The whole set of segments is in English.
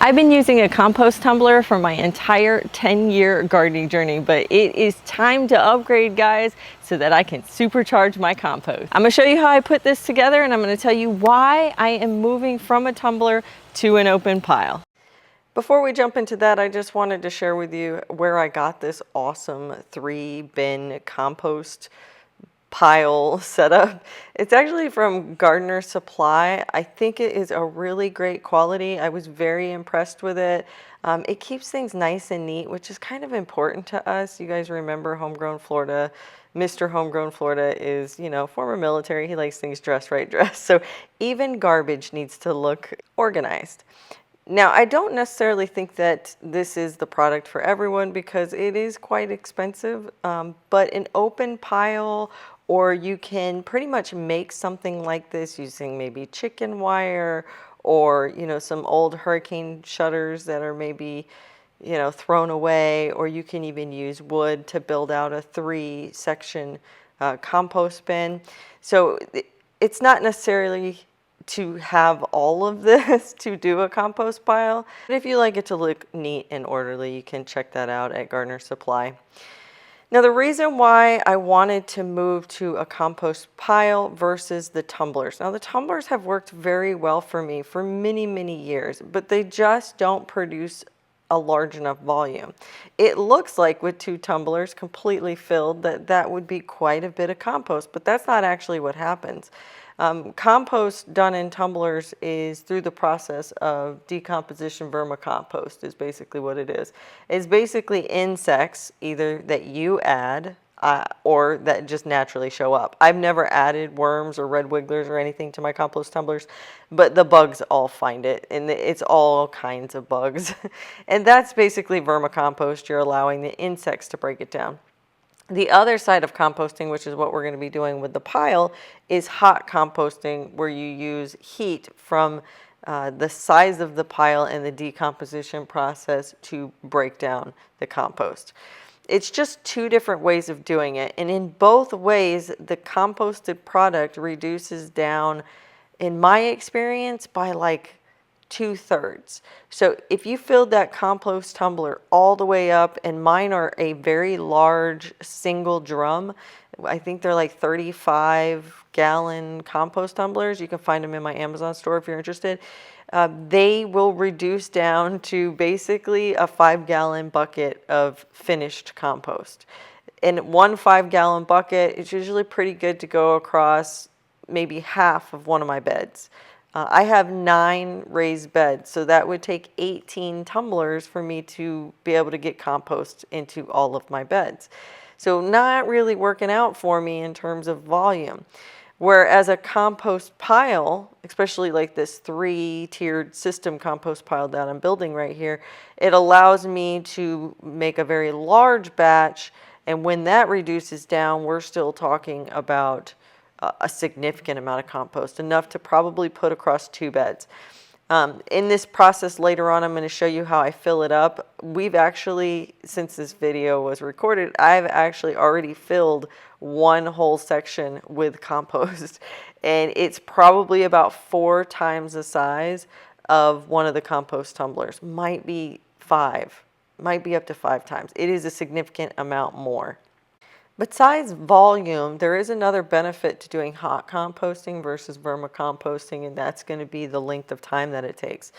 I've been using a compost tumbler for my entire 10-year gardening journey, but it is time to upgrade, guys, so that I can supercharge my compost. I'm gonna show you how I put this together, and I'm gonna tell you why I am moving from a tumbler to an open pile. Before we jump into that, I just wanted to share with you where I got this awesome 3-bin compost pile setup. It's actually from Gardener Supply. I think it is a really great quality. I was very impressed with it. It keeps things nice and neat, which is kind of important to us. You guys remember Homegrown Florida. Mr. Homegrown Florida is, you know, former military. He likes things dressed right dressed. So even garbage needs to look organized. Now, I don't necessarily think that this is the product for everyone because it is quite expensive, but an open pile, or you can pretty much make something like this using maybe chicken wire or, you know, some old hurricane shutters that are maybe, you know, thrown away, or you can even use wood to build out a 3-section compost bin. So it's not necessarily to have all of this to do a compost pile. But if you like it to look neat and orderly, you can check that out at Gardener Supply. Now, the reason why I wanted to move to a compost pile versus the tumblers. Now, the tumblers have worked very well for me for many, many years, but they just don't produce a large enough volume. It looks like with 2 tumblers completely filled that would be quite a bit of compost, but that's not actually what happens. Compost done in tumblers is through the process of decomposition vermicompost is basically what it is. It's basically insects either that you add or that just naturally show up. I've never added worms or red wigglers or anything to my compost tumblers, but the bugs all find it, and it's all kinds of bugs. And that's basically vermicompost. You're allowing the insects to break it down. The other side of composting, which is what we're going to be doing with the pile, is hot composting, where you use heat from the size of the pile and the decomposition process to break down the compost. It's just 2 different ways of doing it, and in both ways, the composted product reduces down, in my experience, by like 2/3. So if you filled that compost tumbler all the way up, and mine are a very large single drum, I think they're like 35-gallon compost tumblers. You can find them in my Amazon store if you're interested. They will reduce down to basically a 5-gallon bucket of finished compost. In one 5-gallon bucket, it's usually pretty good to go across maybe half of one of my beds. I have 9 raised beds, so that would take 18 tumblers for me to be able to get compost into all of my beds. So not really working out for me in terms of volume. Whereas a compost pile, especially like this 3-tiered system compost pile that I'm building right here, it allows me to make a very large batch, and when that reduces down, we're still talking about a significant amount of compost, enough to probably put across 2 beds. In this process later on, I'm going to show you how I fill it up. We've actually, since this video was recorded, I've actually already filled 1 whole section with compost, and it's probably about 4 times the size of one of the compost tumblers. Might be 5, might be up to 5 times. It is a significant amount more. Besides volume, there is another benefit to doing hot composting versus vermicomposting, and that's going to be the length of time that it takes.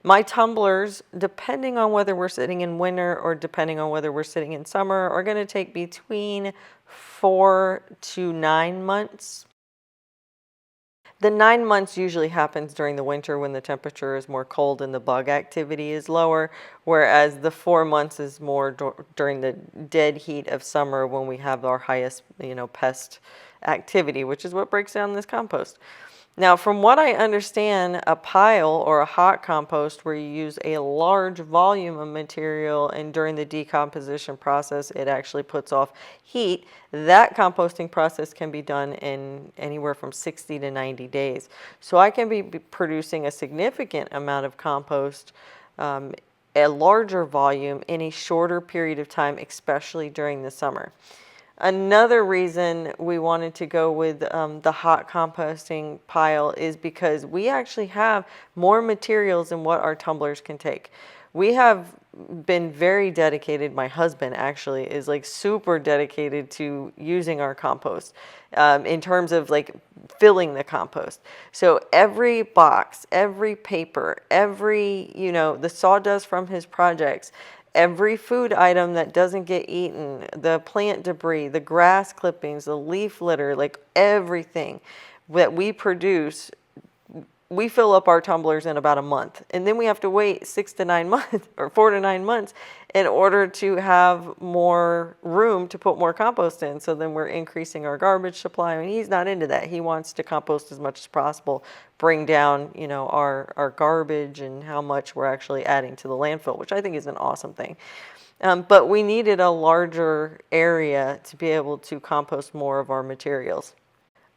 My tumblers, depending on whether we're sitting in winter or depending on whether we're sitting in summer, are going to take between 4 to 9 months. The 9 months usually happens during the winter when the temperature is more cold and the bug activity is lower, whereas the 4 months is more during the dead heat of summer when we have our highest, you know, pest activity, which is what breaks down this compost. Now, from what I understand, a pile or a hot compost where you use a large volume of material and during the decomposition process, it actually puts off heat. That composting process can be done in anywhere from 60 to 90 days. So I can be producing a significant amount of compost, a larger volume in a shorter period of time, especially during the summer. Another reason we wanted to go with the hot composting pile is because we actually have more materials than what our tumblers can take. We have been very dedicated. My husband actually is like super dedicated to using our compost in terms of like filling the compost. So every box, every paper, every, the sawdust from his projects, every food item that doesn't get eaten, the plant debris, the grass clippings, the leaf litter, like everything that we produce, we fill up our tumblers in about a month. And then we have to wait 6 to 9 months or 4 to 9 months in order to have more room to put more compost in. So then we're increasing our garbage supply. I mean, he's not into that. He wants to compost as much as possible, bring down, our garbage and how much we're actually adding to the landfill, which I think is an awesome thing. But we needed a larger area to be able to compost more of our materials.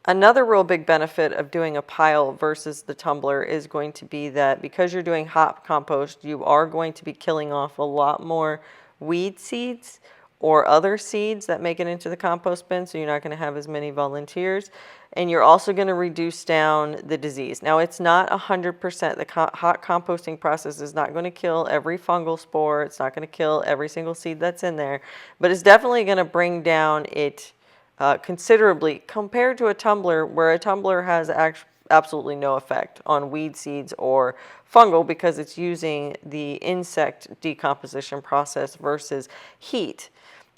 Another real big benefit of doing a pile versus the tumbler is going to be that because you're doing hot compost, you are going to be killing off a lot more weed seeds or other seeds that make it into the compost bin, so you're not going to have as many volunteers. And you're also going to reduce down the disease. Now, it's not 100%. The hot composting process is not going to kill every fungal spore. It's not going to kill every single seed that's in there, but it's definitely going to bring down it considerably compared to a tumbler, where a tumbler has absolutely no effect on weed seeds or fungal because it's using the insect decomposition process versus heat.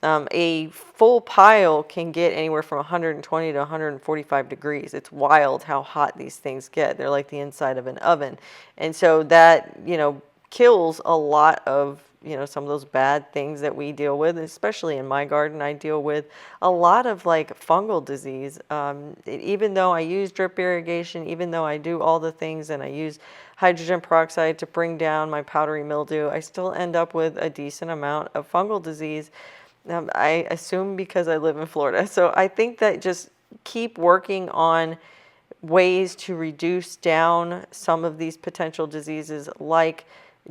A full pile can get anywhere from 120 to 145 degrees. It's wild how hot these things get. They're like the inside of an oven. And so that, kills a lot of some of those bad things that we deal with, especially in my garden. I deal with a lot of like fungal disease. Even though I use drip irrigation, even though I do all the things and I use hydrogen peroxide to bring down my powdery mildew, I still end up with a decent amount of fungal disease. I assume because I live in Florida. So I think that just keep working on ways to reduce down some of these potential diseases, like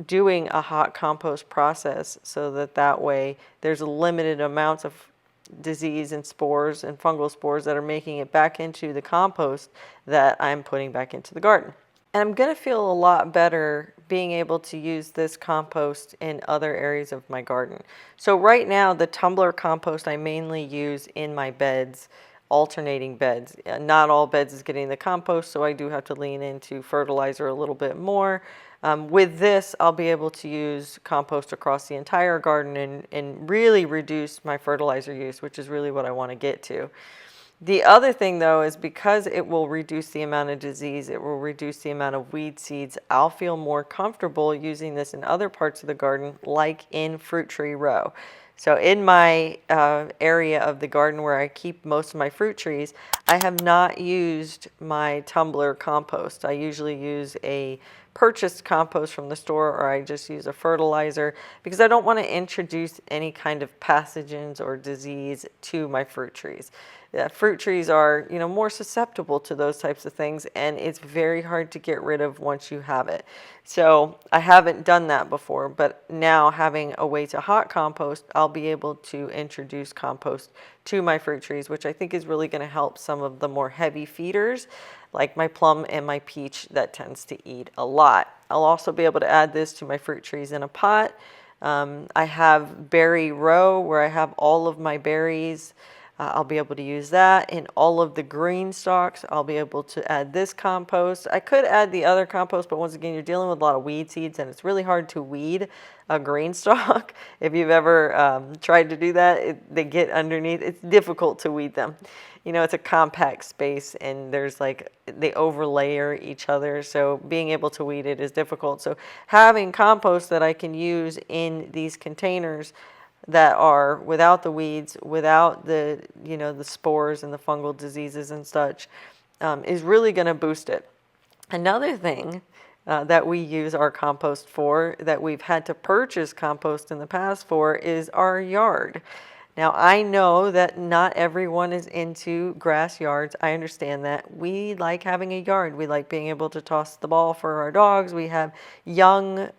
doing a hot compost process, so that way there's a limited amounts of disease and spores and fungal spores that are making it back into the compost that I'm putting back into the garden. And I'm going to feel a lot better being able to use this compost in other areas of my garden. So right now, the tumbler compost I mainly use in my beds, alternating beds. Not all beds is getting the compost, so I do have to lean into fertilizer a little bit more. With this, I'll be able to use compost across the entire garden and really reduce my fertilizer use, which is really what I want to get to. The other thing, though, is because it will reduce the amount of disease, it will reduce the amount of weed seeds, I'll feel more comfortable using this in other parts of the garden, like in fruit tree row. So in my area of the garden where I keep most of my fruit trees, I have not used my tumbler compost. I usually use a purchased compost from the store, or I just use a fertilizer because I don't want to introduce any kind of pathogens or disease to my fruit trees. Fruit trees are, more susceptible to those types of things, and it's very hard to get rid of once you have it. So I haven't done that before, but now having a way to hot compost, I'll be able to introduce compost to my fruit trees, which I think is really going to help some of the more heavy feeders, like my plum and my peach that tends to eat a lot. I'll also be able to add this to my fruit trees in a pot. I have berry row where I have all of my berries. I'll be able to use that. In all of the green stalks, I'll be able to add this compost. I could add the other compost, but once again, you're dealing with a lot of weed seeds, and it's really hard to weed a green stalk. If you've ever tried to do that, they get underneath. It's difficult to weed them. It's a compact space, and there's they overlayer each other, so being able to weed it is difficult. So having compost that I can use in these containers that are without the weeds, without the the spores and the fungal diseases and such, is really going to boost it. Another thing that we use our compost for, that we've had to purchase compost in the past for, is our yard. Now, I know that not everyone is into grass yards. I understand that. We like having a yard. We like being able to toss the ball for our dogs. We have young,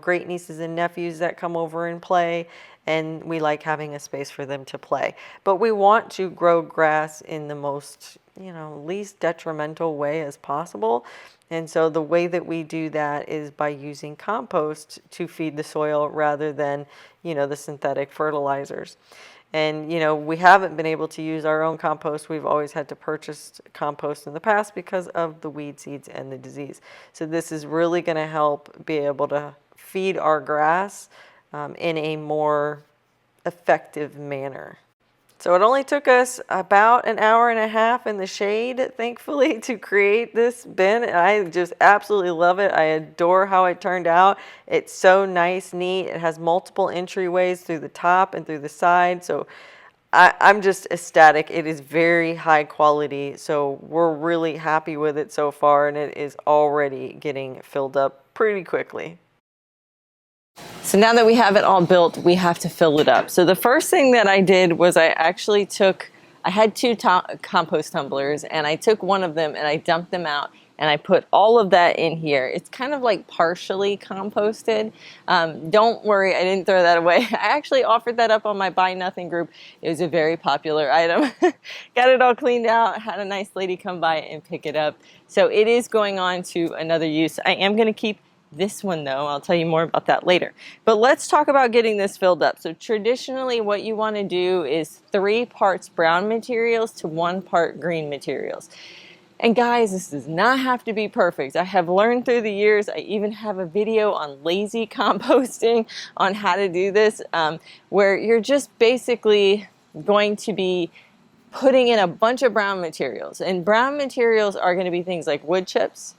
great nieces and nephews that come over and play, and we like having a space for them to play. But we want to grow grass in the most, least detrimental way as possible. And so the way that we do that is by using compost to feed the soil rather than, the synthetic fertilizers. And, we haven't been able to use our own compost. We've always had to purchase compost in the past because of the weed seeds and the disease. So this is really going to help be able to feed our grass in a more effective manner. So it only took us about an hour and a half in the shade, thankfully, to create this bin. I just absolutely love it. I adore how it turned out. It's so nice, neat. It has multiple entryways through the top and through the side. So I'm just ecstatic. It is very high quality. So we're really happy with it so far, and it is already getting filled up pretty quickly. So now that we have it all built, we have to fill it up. So the first thing that I did was I had two compost tumblers, and I took one of them and I dumped them out and I put all of that in here. It's kind of like partially composted. Don't worry, I didn't throw that away. I actually offered that up on my Buy Nothing group. It was a very popular item. Got it all cleaned out, had a nice lady come by and pick it up. So it is going on to another use. I am going to keep this one though. I'll tell you more about that later. But let's talk about getting this filled up. So traditionally what you want to do is 3 parts brown materials to 1 part green materials. And guys, this does not have to be perfect. I have learned through the years. I even have a video on lazy composting on how to do this, where you're just basically going to be putting in a bunch of brown materials. And brown materials are going to be things like wood chips,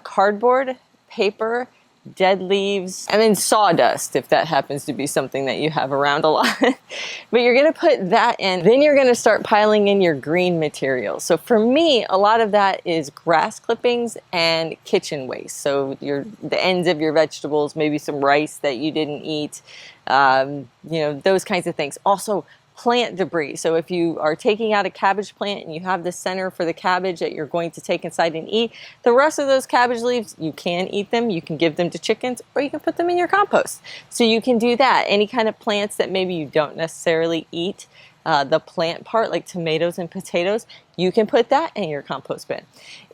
cardboard, paper, dead leaves, and then sawdust, if that happens to be something that you have around a lot. But you're going to put that in, then you're going to start piling in your green material. So for me, a lot of that is grass clippings and kitchen waste. So the ends of your vegetables, maybe some rice that you didn't eat, those kinds of things. Also, plant debris. So if you are taking out a cabbage plant and you have the center for the cabbage that you're going to take inside and eat, the rest of those cabbage leaves, you can eat them, you can give them to chickens, or you can put them in your compost. So you can do that. Any kind of plants that maybe you don't necessarily eat, the plant part like tomatoes and potatoes, you can put that in your compost bin.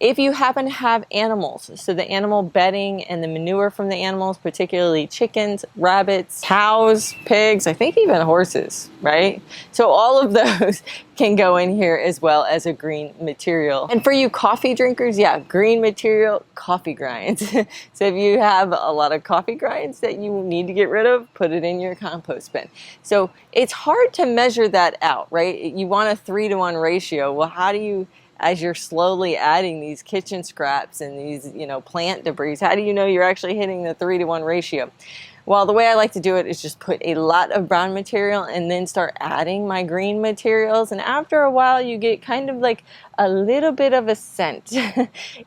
If you happen to have animals, so the animal bedding and the manure from the animals, particularly chickens, rabbits, cows, pigs, I think even horses, right? So all of those can go in here as well as a green material. And for you coffee drinkers, yeah, green material, coffee grinds. So if you have a lot of coffee grinds that you need to get rid of, put it in your compost bin. So it's hard to measure that out, right? You want a 3-to-1 ratio. Well, how do you, as you're slowly adding these kitchen scraps and these, plant debris, how do you know you're actually hitting the 3-to-1 ratio? Well, the way I like to do it is just put a lot of brown material and then start adding my green materials. And after a while, you get kind of like a little bit of a scent.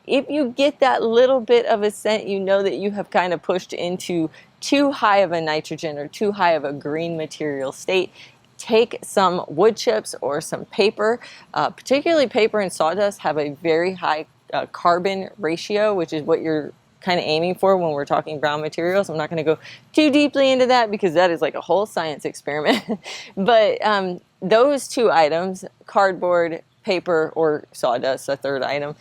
If you get that little bit of a scent, you know that you have kind of pushed into too high of a nitrogen or too high of a green material state. Take some wood chips or some paper, particularly paper and sawdust have a very high carbon ratio, which is what you're kind of aiming for when we're talking brown materials. I'm not going to go too deeply into that because that is like a whole science experiment. But those 2 items, cardboard, paper, or sawdust, a third item,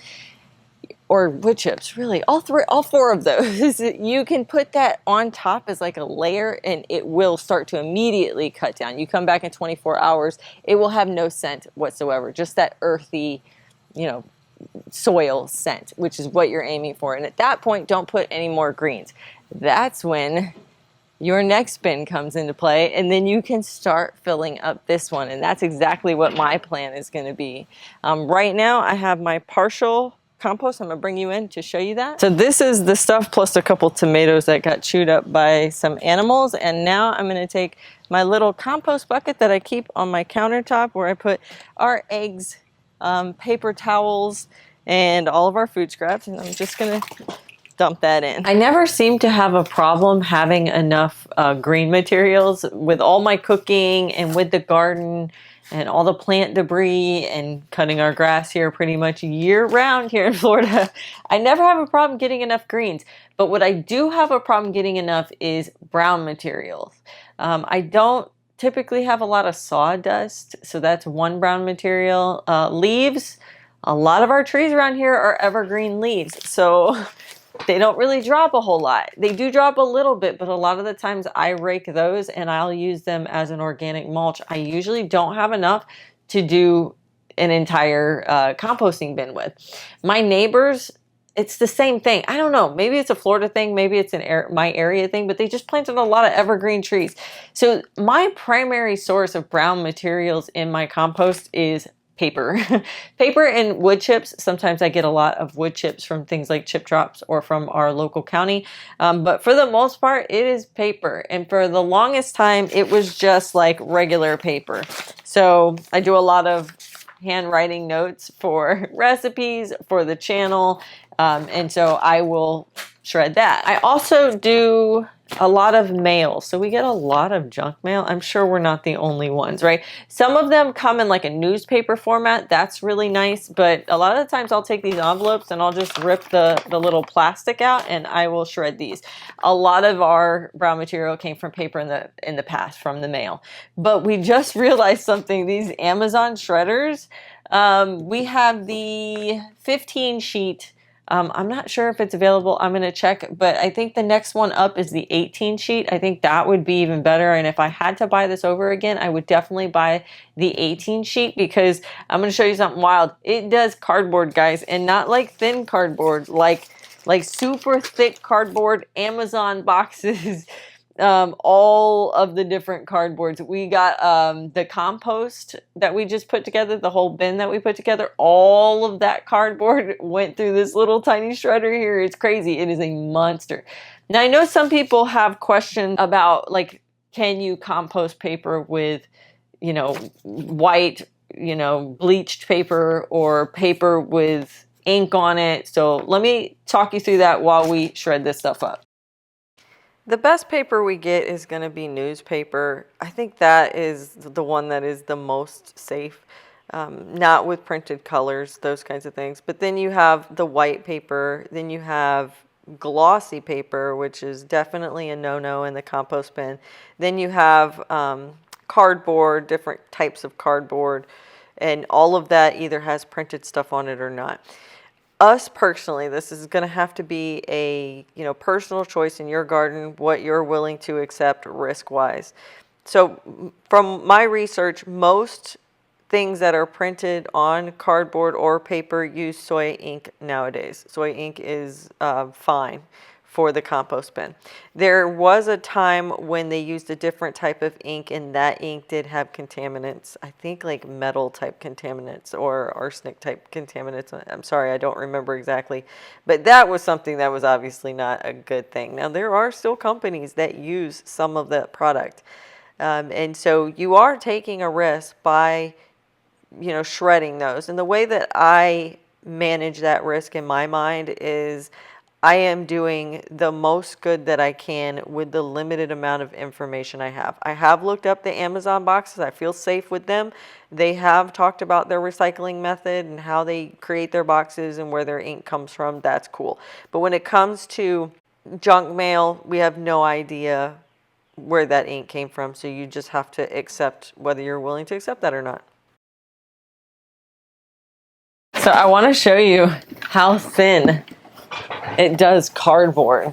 or wood chips, really, all 4 of those, you can put that on top as like a layer and it will start to immediately cut down. You come back in 24 hours, it will have no scent whatsoever, just that earthy, soil scent, which is what you're aiming for. And at that point, don't put any more greens. That's when your next bin comes into play, and then you can start filling up this one. And that's exactly what my plan is going to be. Right now, I have my partial compost. I'm going to bring you in to show you that. So this is the stuff plus a couple tomatoes that got chewed up by some animals. And now I'm going to take my little compost bucket that I keep on my countertop where I put our eggs, paper towels, and all of our food scraps. And I'm just going to dump that in. I never seem to have a problem having enough green materials with all my cooking and with the garden and all the plant debris and cutting our grass here pretty much year round here in Florida. I never have a problem getting enough greens, but what I do have a problem getting enough is brown materials. I don't typically have a lot of sawdust, so that's one brown material. Leaves, a lot of our trees around here are evergreen leaves, so they don't really drop a whole lot. They do drop a little bit, but a lot of the times I rake those and I'll use them as an organic mulch. I usually don't have enough to do an entire composting bin with. My neighbors, it's the same thing. I don't know. Maybe it's a Florida thing. Maybe it's my area thing, but they just planted a lot of evergreen trees. So my primary source of brown materials in my compost is paper. Paper and wood chips. Sometimes I get a lot of wood chips from things like Chip Drops or from our local county. But for the most part, it is paper. And for the longest time, it was just like regular paper. So I do a lot of handwriting notes for recipes for the channel. And so I will shred that. I also do a lot of mail. So we get a lot of junk mail. I'm sure we're not the only ones, right? Some of them come in like a newspaper format. That's really nice. But a lot of the times I'll take these envelopes and I'll just rip the little plastic out and I will shred these. A lot of our brown material came from paper in the past from the mail. But we just realized something. These Amazon shredders, we have the 15 sheet. I'm not sure if it's available. I'm going to check, but I think the next one up is the 18 sheet. I think that would be even better. And if I had to buy this over again, I would definitely buy the 18 sheet because I'm going to show you something wild. It does cardboard, guys, and not like thin cardboard, like super thick cardboard, Amazon boxes. All of the different cardboards. We got the compost that we just put together, the whole bin that we put together, all of that cardboard went through this little tiny shredder here. It's crazy. It is a monster. Now, I know some people have questions about, like, can you compost paper with, white, bleached paper or paper with ink on it? So let me talk you through that while we shred this stuff up. The best paper we get is going to be newspaper. I think that is the one that is the most safe, not with printed colors, those kinds of things. But then you have the white paper, then you have glossy paper, which is definitely a no-no in the compost bin. Then you have cardboard, different types of cardboard, and all of that either has printed stuff on it or not. Us personally, this is going to have to be a personal choice in your garden, what you're willing to accept risk-wise. So from my research, most things that are printed on cardboard or paper use soy ink nowadays. Soy ink is fine for the compost bin. There was a time when they used a different type of ink, and that ink did have contaminants. I think like metal type contaminants or arsenic type contaminants. I'm sorry, I don't remember exactly. But that was something that was obviously not a good thing. Now, there are still companies that use some of that product. And so you are taking a risk by, shredding those. And the way that I manage that risk in my mind is I am doing the most good that I can with the limited amount of information I have. I have looked up the Amazon boxes. I feel safe with them. They have talked about their recycling method and how they create their boxes and where their ink comes from. That's cool. But when it comes to junk mail, we have no idea where that ink came from. So you just have to accept whether you're willing to accept that or not. So I want to show you how thin it does cardboard.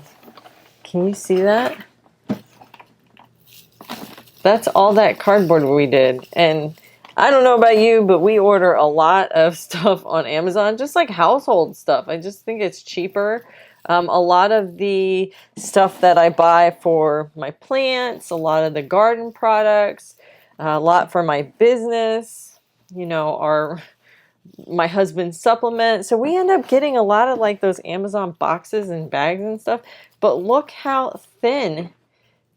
Can you see that? That's all that cardboard we did. And I don't know about you, but we order a lot of stuff on Amazon, just like household stuff. I just think it's cheaper. A lot of the stuff that I buy for my plants, a lot of the garden products, a lot for my business, are my husband's supplements. So we end up getting a lot of like those Amazon boxes and bags and stuff. But look how thin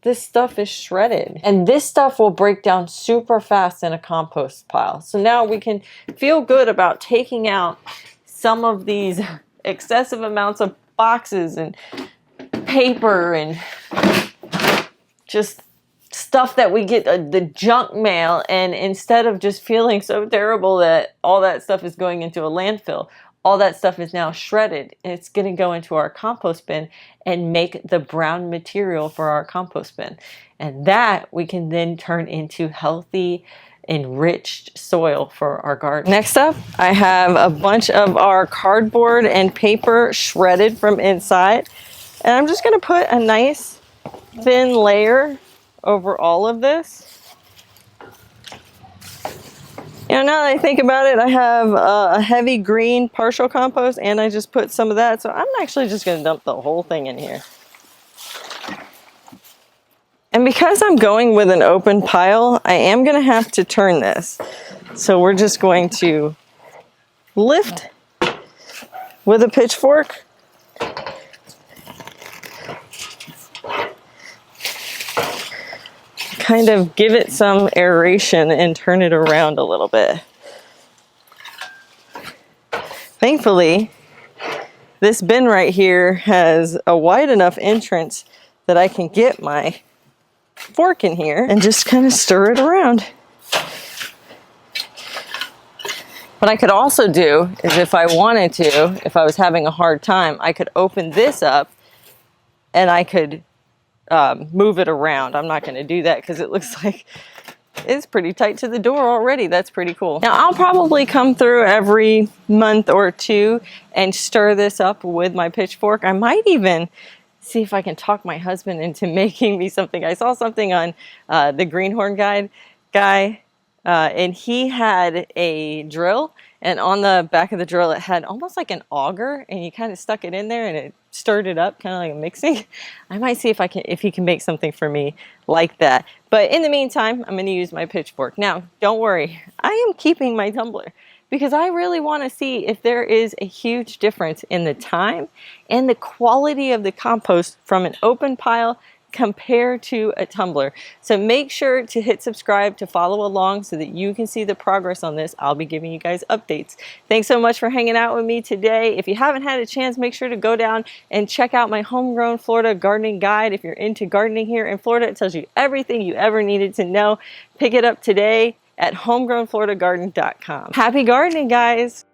this stuff is shredded. And this stuff will break down super fast in a compost pile. So now we can feel good about taking out some of these excessive amounts of boxes and paper and just stuff that we get, the junk mail, and instead of just feeling so terrible that all that stuff is going into a landfill, all that stuff is now shredded. It's going to go into our compost bin and make the brown material for our compost bin. And that we can then turn into healthy, enriched soil for our garden. Next up, I have a bunch of our cardboard and paper shredded from inside. And I'm just going to put a nice thin layer over all of this. You know, now that I think about it, I have a heavy green partial compost, and I just put some of that. So I'm actually just going to dump the whole thing in here. And because I'm going with an open pile, I am going to have to turn this. So we're just going to lift with a pitchfork. Kind of give it some aeration and turn it around a little bit. Thankfully, this bin right here has a wide enough entrance that I can get my fork in here and just kind of stir it around. What I could also do is, if I wanted to, if I was having a hard time, I could open this up and I could move it around. I'm not going to do that because it looks like it's pretty tight to the door already. That's pretty cool. Now I'll probably come through every month or two and stir this up with my pitchfork. I might even see if I can talk my husband into making me something. I saw something on the Greenhorn guy, and he had a drill, and on the back of the drill it had almost like an auger, and you kind of stuck it in there and it stirred it up, kind of like a mixing. I might see if he can make something for me like that. But in the meantime, I'm going to use my pitchfork. Now, don't worry, I am keeping my tumbler because I really want to see if there is a huge difference in the time and the quality of the compost from an open pile compared to a tumbler. So make sure to hit subscribe to follow along so that you can see the progress on this. I'll be giving you guys updates. Thanks so much for hanging out with me today. If you haven't had a chance, make sure to go down and check out my Homegrown Florida Gardening Guide. If you're into gardening here in Florida, it tells you everything you ever needed to know. Pick it up today at homegrownfloridagarden.com. Happy gardening, guys!